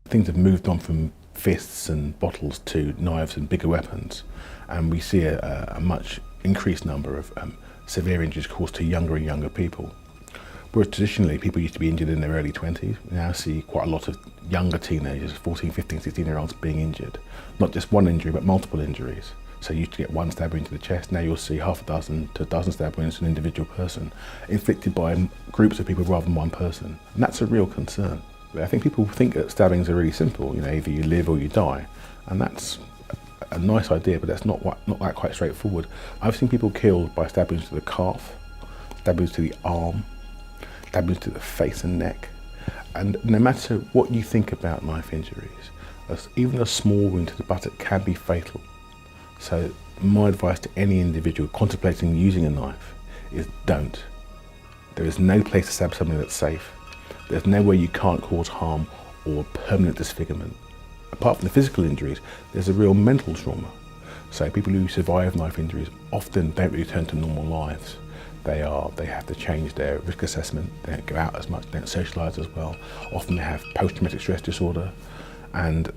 Things have moved on from fists and bottles to knives and bigger weapons, and we see a much increased number of severe injuries caused to younger and younger people. Whereas traditionally people used to be injured in their early 20s, we now see quite a lot of younger teenagers, 14, 15, 16-year-olds being injured. Not just one injury, but multiple injuries. So you used to get one stab wound to the chest, now you'll see half a dozen to a dozen stab wounds to an individual person, inflicted by groups of people rather than one person. And that's a real concern. I think people think that stabbings are really simple, either you live or you die, and that's a nice idea, but that's not that quite straightforward. I've seen people killed by stabbings to the calf, stabbings to the arm, stabbings to the face and neck. And no matter what you think about knife injuries, even a small wound to the buttock can be fatal. So my advice to any individual contemplating using a knife is don't. There is no place to stab something that's safe. There's nowhere you can't cause harm or permanent disfigurement. Apart from the physical injuries, there's a real mental trauma. So people who survive knife injuries often don't return to normal lives. They have to change their risk assessment, they don't go out as much, they don't socialise as well. Often they have post-traumatic stress disorder, and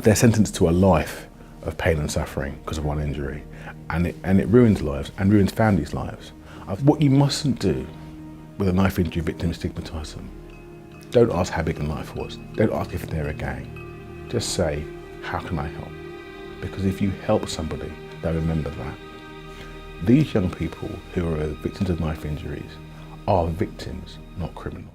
they're sentenced to a life of pain and suffering because of one injury. And it ruins lives and ruins families' lives. What you mustn't do with a knife injury victim is stigmatise them. Don't ask how big the knife was. Don't ask if they're a gang. Just say, how can I help? Because if you help somebody, they'll remember that. These young people who are victims of knife injuries are victims, not criminals.